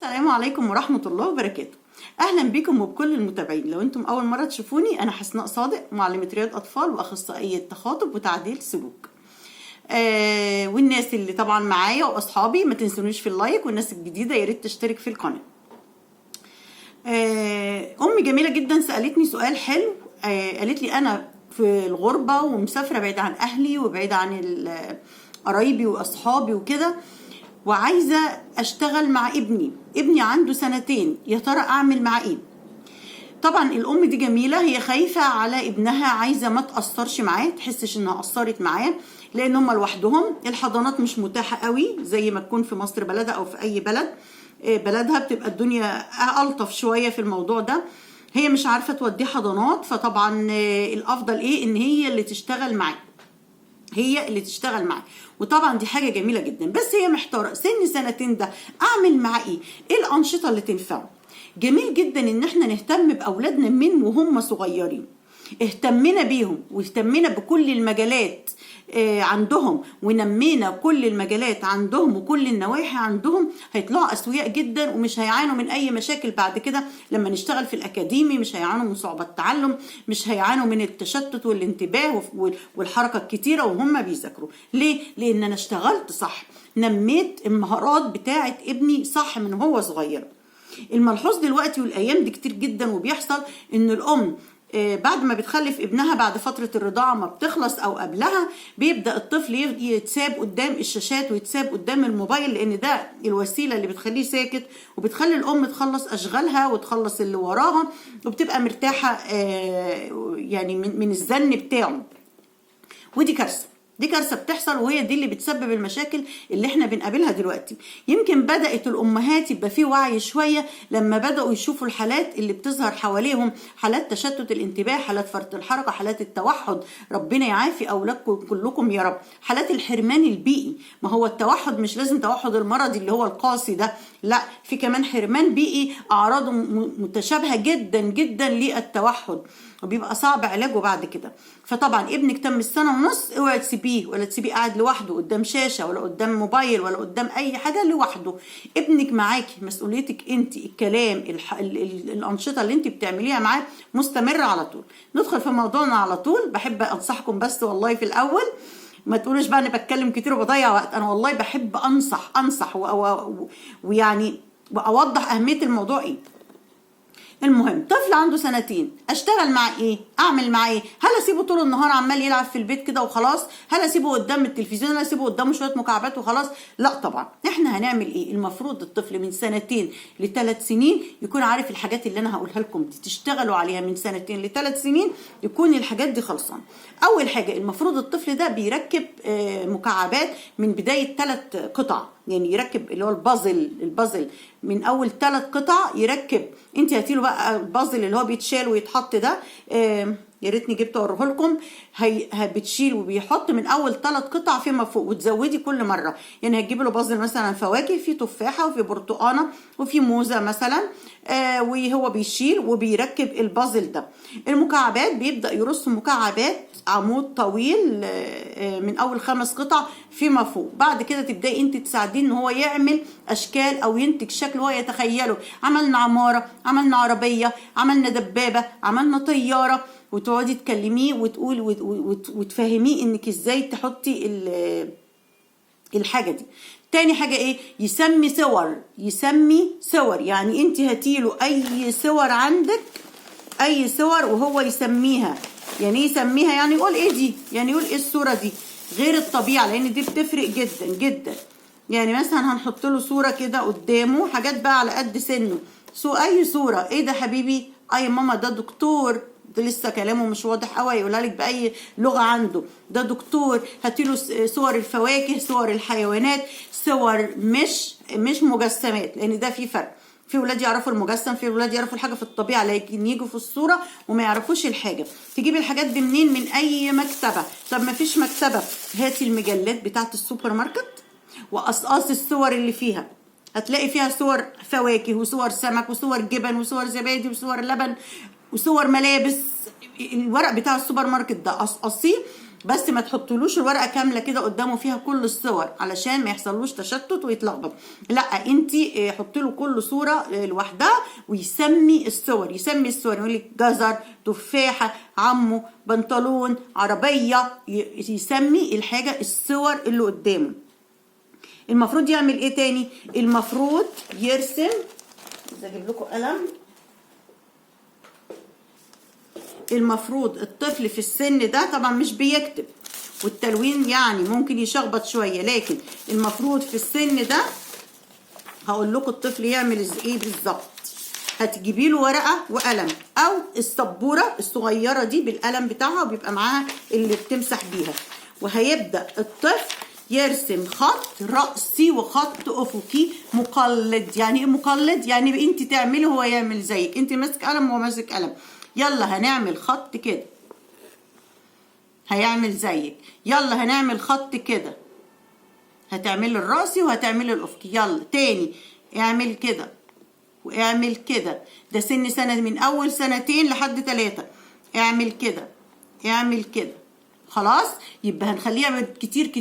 السلام عليكم ورحمة الله وبركاته. أهلا بكم وبكل المتابعين. لو أنتم أول مرة تشوفوني، أنا حسناء صادق، معلمة رياض أطفال وأخصائية تخاطب وتعديل سلوك. والناس اللي طبعا معايا وأصحابي ما تنسونيش في اللايك، والناس الجديدة يا ريت تشترك في القناة. أمي جميلة جدا سألتني سؤال حلو. قالت لي أنا في الغربة ومسافرة بعيد عن أهلي وبعيد عن قرايبي وأصحابي وكده، وعايزة اشتغل مع ابني عنده 2 سنين، يا ترى اعمل معاه ايه؟ طبعا الام دي جميلة، هي خايفة على ابنها، عايزة ما تأثرش معاه، تحسش انها قصرت معاه، لان هم لوحدهم، الحضانات مش متاحة قوي زي ما تكون في مصر بلدها او في اي بلدها بتبقى الدنيا ألطف شوية في الموضوع ده. هي مش عارفة توديه حضانات، فطبعا الافضل ايه؟ ان هي اللي تشتغل معاه، وطبعا دي حاجة جميلة جدا. بس هي محتارة، سن 2 سنين ده اعمل معاه ايه الانشطة اللي تنفعه؟ جميل جدا ان احنا نهتم باولادنا من وهم صغيرين. اهتمنا بيهم واهتمنا بكل المجالات عندهم، ونمينا كل المجالات عندهم وكل النواحي عندهم، هيطلعوا اسوياء جدا ومش هيعانوا من اي مشاكل بعد كده. لما نشتغل في الاكاديمي مش هيعانوا من صعوبة التعلم، مش هيعانوا من التشتت والانتباه والحركة الكتيرة وهم بيذاكروا. ليه؟ لان انا اشتغلت صح، نميت المهارات بتاعة ابني صح من هو صغير. الملحوظ دلوقتي والايام دي كتير جدا وبيحصل ان الام بعد ما بتخلف ابنها، بعد فترة الرضاعة ما بتخلص أو قبلها، بيبدأ الطفل يتساب قدام الشاشات ويتساب قدام الموبايل، لأن ده الوسيلة اللي بتخليه ساكت وبتخلي الأم تخلص أشغالها وتخلص اللي وراها، وبتبقى مرتاحة يعني من الزن بتاعه. ودي كارثة بتحصل، وهي دي اللي بتسبب المشاكل اللي احنا بنقابلها دلوقتي. يمكن بدأت الأمهات يبقى فيه وعي شوية لما بدأوا يشوفوا الحالات اللي بتظهر حواليهم، حالات تشتت الانتباه، حالات فرط الحركة، حالات التوحد، ربنا يعافي أولادكم كلكم يا رب، حالات الحرمان البيئي. ما هو التوحد مش لازم توحد المرضي اللي هو القاسي ده، لا، في كمان حرمان بيئي أعراضه متشابهة جدا جدا للتوحد، وبيبقى صعب علاجه بعد كده. فطبعا ابنك تم 1.5 سنة، اوعي تسيبيه ولا تسيبيه قاعد لوحده قدام شاشة ولا قدام موبايل ولا قدام اي حاجة لوحده. ابنك معاكي، مسؤوليتك انت، الكلام الانشطة اللي انت بتعمليها معاه مستمرة على طول. ندخل في موضوعنا على طول. بحب انصحكم بس والله في الاول، ما تقولوش بقى انا بتكلم كتير وبضيع وقت، انا والله بحب انصح ويعني واوضح اهمية الموضوع ايه. المهم، طفل عنده 2 سنين، اشتغل معاه ايه؟ اعمل معاه ايه؟ هل اسيبه طول النهار عمال يلعب في البيت كده وخلاص؟ هل اسيبه قدام التلفزيون؟ هل اسيبه قدامه شويه مكعبات وخلاص؟ لا طبعا. احنا هنعمل ايه؟ المفروض الطفل من 2 ل3 سنين يكون عارف الحاجات اللي انا هقولها لكم دي، تشتغلوا عليها من 2 ل3 سنين، يكون الحاجات دي خلصان. اول حاجه، المفروض الطفل ده بيركب مكعبات من بدايه 3 قطع، يعني يركب اللي هو البازل من اول 3 قطع يركب. انت هاتيله بقى البازل اللي هو بيتشال ويتحط ده، يا ريتني جبت اوريه لكم. بتشيل وبيحط من اول 3 قطع فيما فوق، وتزودي كل مره. يعني هتجيبي له بازل مثلا فواكه، في تفاحه وفي برتقانه وفي موزه مثلا، وهو بيشيل وبيركب البازل ده. المكعبات بيبدا يرص مكعبات عمود طويل من اول 5 قطع فيما فوق. بعد كده تبداي انت تساعديه ان هو يعمل اشكال او ينتج شكل هو يتخيله. عملنا عماره، عملنا عربيه، عملنا دبابه، عملنا طياره، وتقعدي تكلميه وتقول وتفهميه انك ازاي تحطي الحاجه دي. تاني حاجه ايه؟ يسمي صور. يعني انت هاتيله اي صور عندك، اي صور وهو يسميها. يعني يسميها، يعني يقول ايه دي، يعني يقول ايه الصوره دي، غير الطبيعه، لان دي بتفرق جدا جدا. يعني مثلا هنحط له صوره كده قدامه، حاجات بقى على قد سنه، اي صوره. ايه ده حبيبي؟ اي ماما ده دكتور، ده لسه كلامه مش واضح قوي، يقولها لك باي لغه عنده، ده دكتور. هاتيله صور الفواكه، صور الحيوانات، صور مش مجسمات، لان ده في فرق. في ولاد يعرفوا المجسم، في ولاد يعرفوا الحاجه في الطبيعه، لكن يجوا في الصوره وما يعرفوش الحاجه. تجيبي الحاجات دي منين؟ من اي مكتبه. طب ما فيش مكتبه، هاتي المجلات بتاعه السوبر ماركت وقصقصي الصور اللي فيها، هتلاقي فيها صور فواكه وصور سمك وصور جبن وصور زبادي وصور لبن وصور ملابس. الورق بتاع السوبر ماركت ده قصقصيه بس ما تحطلوش الورقه كامله كده قدامه فيها كل الصور علشان ما يحصلوش تشتت ويتلخبط. لا، انت حطي له كل صوره لوحدها ويسمي الصور، يقول لك جزر، تفاحه، عمه، بنطلون، عربيه، يسمي الحاجه الصور اللي قدامه. المفروض يعمل ايه تاني؟ المفروض يرسم. عايزه اجيب لكم قلم. المفروض الطفل في السن ده طبعا مش بيكتب، والتلوين يعني ممكن يشخبط شويه، لكن المفروض في السن ده هقول لكم الطفل يعمل ايه بالظبط. هتجيبي له ورقه وقلم او السبوره الصغيره دي بالقلم بتاعها وبيبقى معاها اللي بتمسح بيها، وهيبدا الطفل يرسم خط رأسي وخط أفقي مقلد. يعني ايه مقلد؟ يعني انت تعملي هو يعمل زيك، انت ماسك قلم وهو ماسك قلم. يلا هنعمل خط كده، هيعمل زيك. يلا هنعمل خط كده، هتعمل الرأسي وهتعمل الأفقي. يلا تاني، اعمل كده واعمل كده. ده سنة من أول 2 لحد 3. اعمل كده، اعمل كده. خلاص، يبقى هنخليه يعمل كتير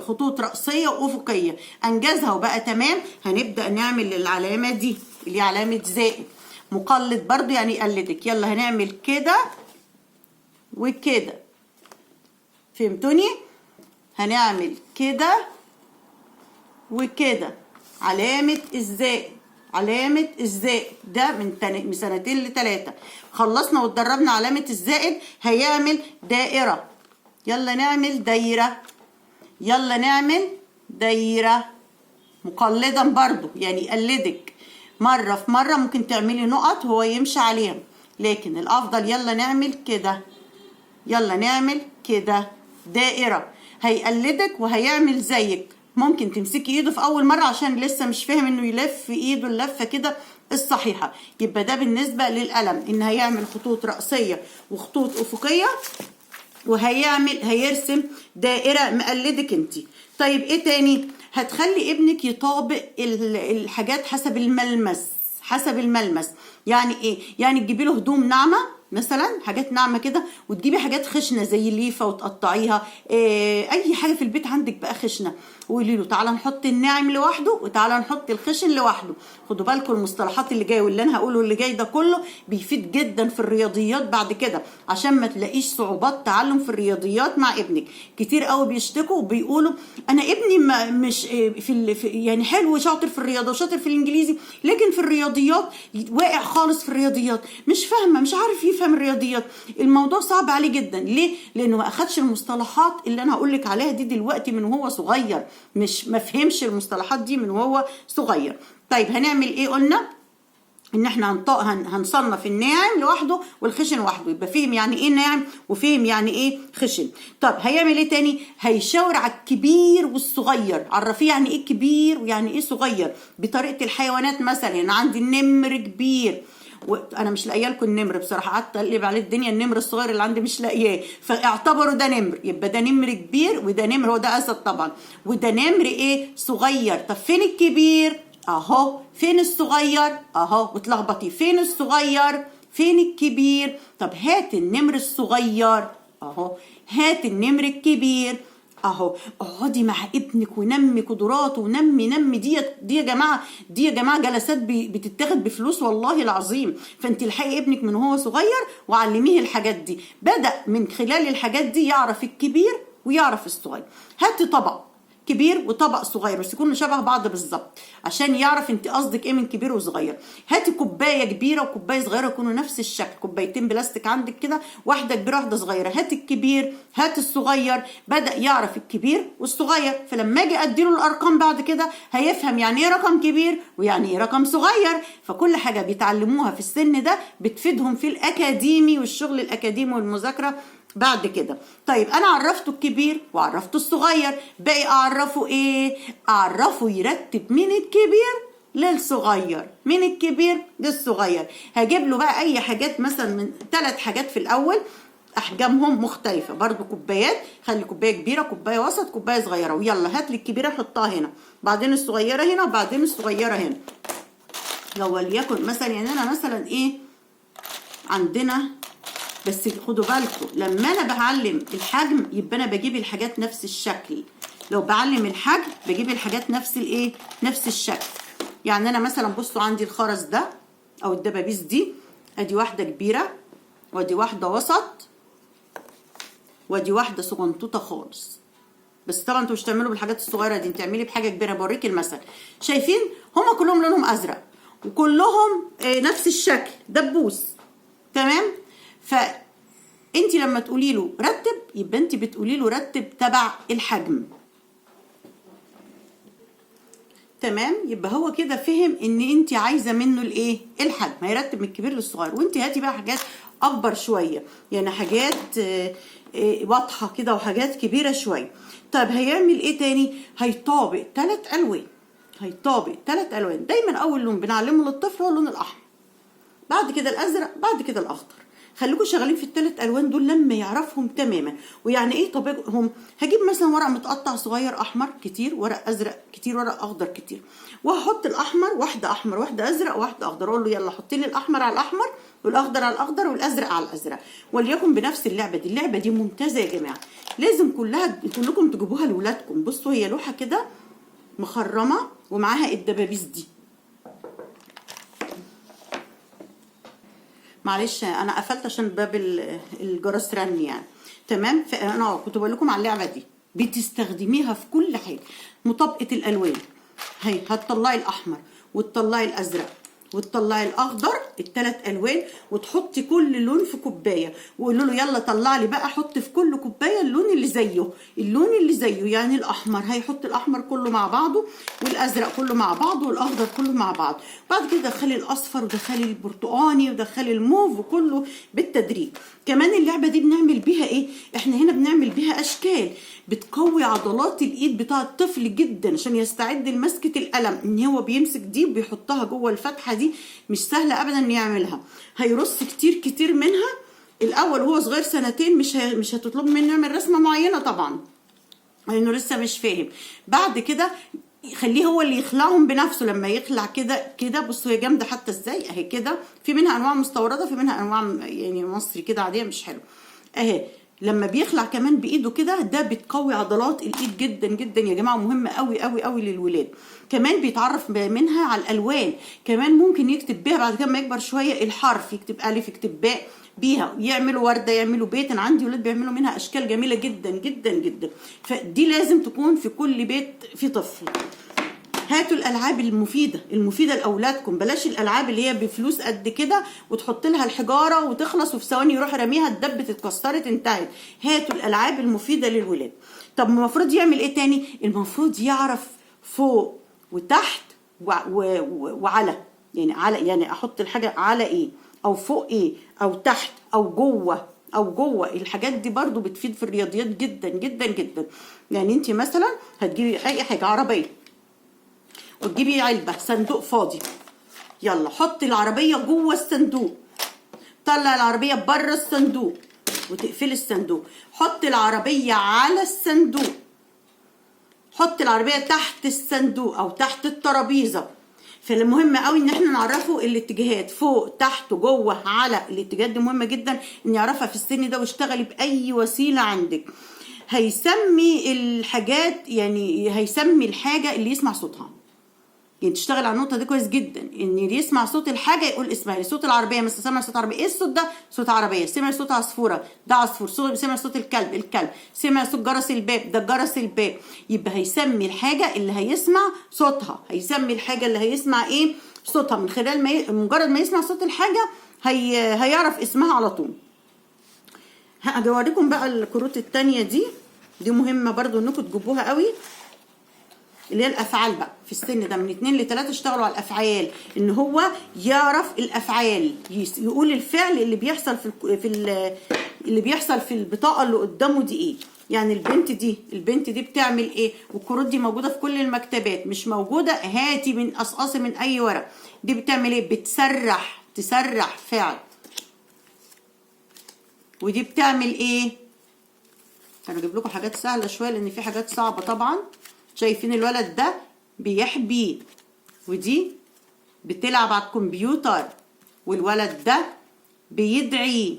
خطوط رأسية وأفقية. أنجزها وبقى تمام، هنبدأ نعمل العلامة دي اللي علامة زائد. مقلد برضو يعني يقلدك. يلا هنعمل كده وكده، فهمتوني؟ هنعمل كده وكده، علامة الزائد، علامة الزائد. ده من 2 ل3. خلصنا واتدربنا علامة الزائد. هيعمل دائرة. يلا نعمل دايرة، يلا نعمل دايرة. مقلدا برضو يعني يقلدك. مرة في مرة ممكن تعملي نقط هو يمشي عليها، لكن الأفضل يلا نعمل كده، يلا نعمل كده دائرة. هيقلدك وهيعمل زيك. ممكن تمسكي ايده في أول مرة عشان لسه مش فاهم انه يلف في ايده اللفة كده الصحيحة. يبقى ده بالنسبة للقلم، ان هيعمل خطوط رأسية وخطوط أفقية، هيرسم دائرة مقلدك انت. طيب ايه تاني؟ هتخلي ابنك يطابق الحاجات حسب الملمس، حسب الملمس. يعني ايه؟ يعني تجيبي له هدوم ناعمة مثلا، حاجات ناعمة كده، وتجيبي حاجات خشنة زي الليفة وتقطعيها. اي حاجة في البيت عندك بقى خشنة، وقولي له تعالى نحط الناعم لوحده وتعالى نحط الخشن لوحده. خدوا بالكم المصطلحات اللي جايه واللي انا هقوله اللي جاي ده كله بيفيد جدا في الرياضيات بعد كده، عشان ما تلاقيش صعوبات تعلم في الرياضيات مع ابنك. كتير قوي بيشتكوا وبيقولوا انا ابني مش يعني حلو شاطر في الرياضه وشاطر في الانجليزي، لكن في الرياضيات واقع خالص في الرياضيات، مش فاهمه، مش عارف يفهم الرياضيات. الموضوع صعب عليه جدا. ليه؟ لانه ما اخدش المصطلحات اللي انا هقول لك عليها دي دلوقتي من وهو صغير، مش ما فهمش المصطلحات دي من وهو صغير. طيب هنعمل ايه؟ قلنا ان احنا هنصنف الناعم لوحده والخشن لوحده، يبقى فهم يعني ايه ناعم وفهم يعني ايه خشن. طب هيعمل ايه تاني؟ هيشاور على الكبير والصغير، عرفيه يعني ايه كبير ويعني ايه صغير بطريقه الحيوانات. مثلا انا عندي النمر كبير، وانا مش لاقيه لكم النمر بصراحه، قعدت اقلب عليه الدنيا، النمر الصغير اللي عندي مش لاقياه، فاعتبروا ده نمر. يبقى ده نمر كبير وده نمر، هو ده اسد طبعا، وده نمر ايه؟ صغير. طب فين الكبير؟ اهو. فين الصغير؟ اهو. وتلخبطي فين الصغير فين الكبير. طب هات النمر الصغير اهو، هات النمر الكبير اهو. اقعدي مع ابنك ونمي قدراته ونمي دي يا جماعه، دي يا جماعه جلسات بتتاخد بفلوس والله العظيم. فانت الحقي ابنك من هو صغير وعلميه الحاجات دي، بدا من خلال الحاجات دي يعرف الكبير ويعرف الصغير. هاتي طبق كبير وطبق صغير بس يكونوا شبه بعض بالظبط عشان يعرف انت قصدك ايه من كبير وصغير. هاتي كوبايه كبيره وكوبايه صغيره يكونوا نفس الشكل، كوبايتين بلاستيك عندك كده، واحده كبيره واحده صغيره. هاتي الكبير هاتي الصغير. بدا يعرف الكبير والصغير، فلما اجي اديله الارقام بعد كده هيفهم يعني ايه رقم كبير ويعني ايه رقم صغير. فكل حاجه بيتعلموها في السن ده بتفيدهم في الاكاديمي والشغل الاكاديمي والمذاكره بعد كده. طيب انا عرفته الكبير وعرفته الصغير، باقي اعرفه ايه؟ اعرفه يرتب من الكبير للصغير، من الكبير للصغير. هجيب له بقى اي حاجات، مثلا من 3 حاجات في الاول احجامهم مختلفه برضو. كوبايات، خلي كوبايه كبيره كوبايه وسط كوبايه صغيره، ويلا هات لي الكبيره حطها هنا، بعدين الصغيره هنا وبعدين الصغيره هنا. لو وليكن مثلا يعني انا مثلا ايه، عندنا بس خدوا بالكم لما انا بعلم الحجم يبقى انا بجيب الحاجات نفس الشكل. لو بعلم الحجم بجيب الحاجات نفس الايه، نفس الشكل. يعني انا مثلا بصوا عندي الخرز ده او الدبابيس دي، ادي واحده كبيره وادي واحده وسط وادي واحده صغنطوطه خالص. بس طبعا انتوا مش تعملوا بالحاجات الصغيره دي، تعملي بحاجه كبيره. بوريك المثل. شايفين هما كلهم لونهم ازرق وكلهم نفس الشكل، دبوس. تمام. فانت لما تقولي له رتب يبقى انت بتقولي له رتب تبع الحجم. تمام. يبقى هو كده فهم ان انت عايزه منه الايه، الحجم. هيرتب من الكبير للصغير، وانت هاتي بقى حاجات اكبر شويه، يعني حاجات واضحه كده وحاجات كبيره شويه. طيب هيعمل ايه تاني؟ هيطابق 3 الوان. هيطابق 3 الوان. دايما اول لون بنعلمه للطفل هو اللون الاحمر، بعد كده الازرق، بعد كده الاخضر. خليكم شغالين في ال3 الوان دول لما يعرفهم تماما. ويعني ايه طابقهم؟ هجيب مثلا ورق متقطع صغير احمر كتير، ورق ازرق كتير، ورق اخضر كتير، وهحط الاحمر، واحده احمر واحده ازرق واحده اخضر. اقول له يلا حط لي الاحمر على الاحمر والاخضر على الاخضر والازرق على الازرق. وليكن بنفس اللعبه دي. اللعبه دي ممتازه يا جماعه، لازم كلكم تجيبوها لاولادكم. بصوا هي لوحه كده مخرمه ومعاها الدبابيس دي. معلش انا قفلت عشان باب الجرس رن يعني. تمام. فانا كنت بقول لكم على اللعبه دي بتستخدميها في كل حاجه. مطابقه الالوان، هي هتطلعي الاحمر وتطلعي الازرق وتطلعي الاخضر، ال3 الوان، وتحطي كل لون في كوبايه وقولوا له يلا طلع لي بقى، حط في كل كوبايه اللون اللي زيه. اللون اللي زيه يعني الاحمر، هيحط الاحمر كله مع بعضه والازرق كله مع بعضه والاخضر كله مع بعض. بعد كده دخلي الاصفر ودخلي البرتقاني ودخلي الموف وكله بالتدريج. كمان اللعبه دي بنعمل بيها ايه؟ احنا هنا بنعمل بيها اشكال بتقوي عضلات الايد بتاع الطفل جدا عشان يستعد لمسكه القلم. ان هو بيمسك دي وبيحطها جوه الفتحه دي، مش سهله ابدا ان يعملها. هيرص كتير كتير منها. الاول وهو صغير 2 مش هتطلب منه يعمل رسمه معينه طبعا لانه لسه مش فاهم. بعد كده خليه هو اللي يخلعهم بنفسه. لما يخلع كده كده، بصوا هي جامده حتى ازاي اهي كده. في منها انواع مستورده، في منها انواع يعني مصري كده عاديه مش حلو اهي. لما بيخلع كمان بايده كده، ده بتقوي عضلات الايد جدا جدا يا جماعه، مهمه قوي قوي قوي للولاد. كمان بيتعرف منها على الالوان. كمان ممكن يكتب بيها بعد كده ما يكبر شويه الحرف، يكتب الف يكتب باء بيها، يعملوا ورده يعملوا بيت. انا عندي ولاد بيعملوا منها اشكال جميله جدا جدا جدا. فدي لازم تكون في كل بيت في طفل. هاتوا الالعاب المفيده لاولادكم. بلاش الالعاب اللي هي بفلوس قد كده وتحط لها الحجاره وتخلص وفي ثواني يروح راميها اتدبت اتكسرت انتهت. هاتوا الالعاب المفيده للولاد. طب المفروض يعمل ايه تاني؟ المفروض يعرف فوق وتحت وعلى. يعني احط الحاجه على ايه او فوق ايه او تحت او جوه. الحاجات دي برضو بتفيد في الرياضيات جدا جدا جدا. يعني انت مثلا هتجيبي اي حاجه، عربيه وتجيبي علبه صندوق فاضي، يلا حطي العربيه جوه الصندوق، طلع العربيه بره الصندوق وتقفلي الصندوق. حطي العربيه على الصندوق، حطي العربيه تحت الصندوق او تحت الترابيزه. فالمهم قوي ان احنا نعرفه الاتجاهات، فوق تحت جوه على. الاتجاهات دي مهمه جدا ان يعرفها في السن ده، واشتغلي باي وسيله عندك. هيسمي الحاجات، يعني هيسمي الحاجه اللي يسمع صوتها. يعني تشتغل على النقطه دي كويس جدا، ان اللي يسمع صوت الحاجه يقول اسمها. صوت العربيه مثلا، سمع صوت عربيه، ايه الصوت ده؟ صوت عربيه. سمع صوت عصفوره، ده عصفور. سمع صوت الكلب. سمع صوت جرس الباب، ده جرس الباب. يبقى هيسمي الحاجه اللي هيسمع صوتها، هيسمي الحاجه اللي هيسمع ايه صوتها. من خلال مجرد ما يسمع صوت الحاجه هيعرف اسمها على طول. هوريكم بقى الكروت التانية دي مهمه برضو انكم تجيبوها قوي، اللي هي الافعال بقى. في السن ده من 2 ل 3 اشتغلوا على الافعال، ان هو يعرف الافعال، يقول الفعل اللي بيحصل اللي بيحصل في البطاقه اللي قدامه دي ايه. يعني البنت دي بتعمل ايه. والكروت دي موجوده في كل المكتبات، مش موجوده هاتي من قصقصي من اي ورق. دي بتعمل ايه؟ تسرح فعل. ودي بتعمل ايه؟ انا اجيب لكم حاجات سهله شويه لان في حاجات صعبه طبعا. شايفين الولد ده بيحبي، ودي بتلعب على الكمبيوتر، والولد ده بيدعي،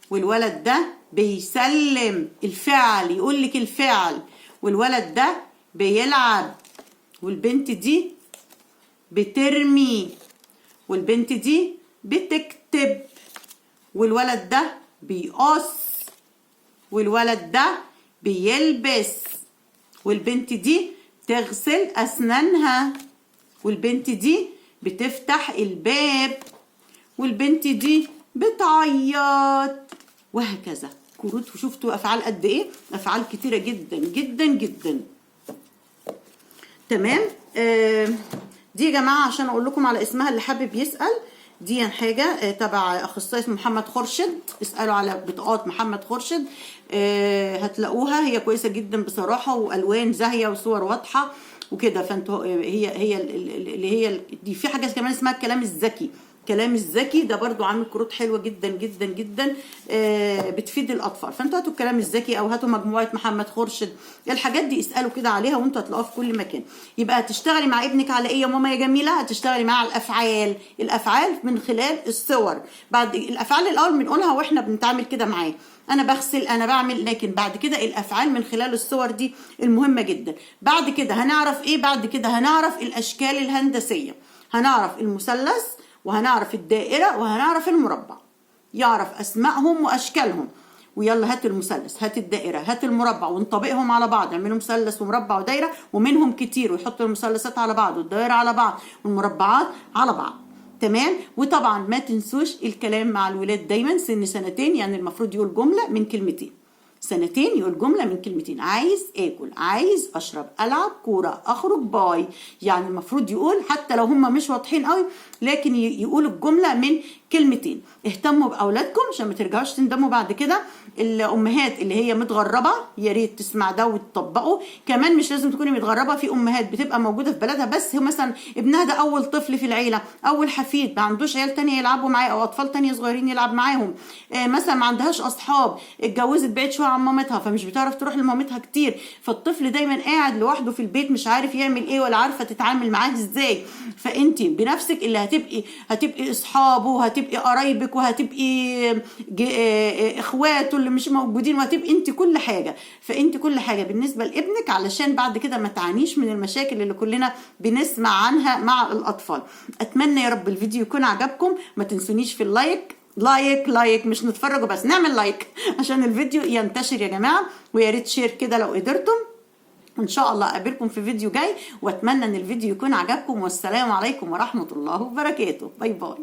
والولد ده بيسلم، الفعل يقول لك الفعل. والولد ده بيلعب، والبنت دي بترمي، والبنت دي بتكتب، والولد ده بيقص، والولد ده بيلبس، والبنت دي تغسل أسنانها، والبنت دي بتفتح الباب، والبنت دي بتعيط، وهكذا. كروت. وشفتوا أفعال قد إيه؟ أفعال كتيرة جدا جدا جدا. تمام. دي يا جماعة عشان أقول لكم على اسمها اللي حابب يسأل، دي حاجة تبع أخصائي اسمه محمد خورشيد، اسألوا على بطاقات محمد خورشيد هتلاقوها. هي كويسة جدا بصراحة، وألوان زاهية وصور واضحة وكده. فانتوا هي اللي هي دي. في حاجة كمان اسمها الكلام الذكي. الكلام الذكي ده برضو عامل كروت حلوة جدا جدا جدا بتفيد الأطفال. فانتوا هاتوا الكلام الذكي أو هاتوا مجموعة محمد خورشيد، الحاجات دي اسألوا كده عليها وانتوا هتلاقوها في كل مكان. يبقى هتشتغلي مع ابنك على ايه يا ماما يا جميلة؟ هتشتغلي مع الأفعال. الأفعال من خلال الصور. بعد الأفعال الأول بنقولها واحنا بنتعامل كده معاه، أنا بغسل، أنا بعمل، لكن بعد كده الأفعال من خلال الصور دي المهمة جدا. بعد كده هنعرف ايه؟ بعد كده هنعرف الأشكال الهندسية، هنعرف المثلث وهنعرف الدائرة وهنعرف المربع، يعرف أسمائهم وأشكالهم. ويلا هات المثلث، هات الدائرة، هات المربع، ونطبقهم على بعض، يعملوا مثلث ومربع ودايرة، ومنهم كتير، ويحطوا المثلثات على بعض والدائرة على بعض والمربعات على بعض. تمام. وطبعا ما تنسوش الكلام مع الولاد دايما سن سنتين، يعني المفروض يقول جملة من كلمتين. سنتين يقول جملة من كلمتين، عايز اكل، عايز اشرب، العب كورة، اخرج، باي. يعني المفروض يقول حتى لو هم مش واضحين قوي، لكن يقول الجملة من كلمتين. اهتموا باولادكم عشان ما ترجعوش تندموا بعد كده. الامهات اللي هي متغربه يا ريت تسمع ده وتطبقه. كمان مش لازم تكوني متغربه، في امهات بتبقى موجوده في بلدها بس هو مثلا ابنها ده اول طفل في العيله، اول حفيد، ما عندوش عيال تانية يلعبوا معاه او اطفال تانية صغيرين يلعب معاهم. مثلا ما عندهاش اصحاب، اتجوزت بعيد شويه عن مامتها فمش بتعرف تروح لمامتها كتير، فالطفل دايما قاعد لوحده في البيت مش عارف يعمل ايه ولا عارفه تتعامل معاه ازاي. فانت بنفسك اللي هتبقي اصحابه، هتبقي قرايبك، وهتبقي اخواته اللي مش موجودين، وهتبقي انت كل حاجه. فانت كل حاجه بالنسبه لابنك علشان بعد كده ما تعانيش من المشاكل اللي كلنا بنسمع عنها مع الاطفال. اتمنى يا رب الفيديو يكون عجبكم. ما تنسونيش في لايك مش نتفرجوا بس، نعمل لايك عشان الفيديو ينتشر يا جماعه، ويا ريت شير كده لو قدرتم. ان شاء الله اقابلكم في فيديو جاي، واتمنى ان الفيديو يكون عجبكم. والسلام عليكم ورحمه الله وبركاته. باي باي.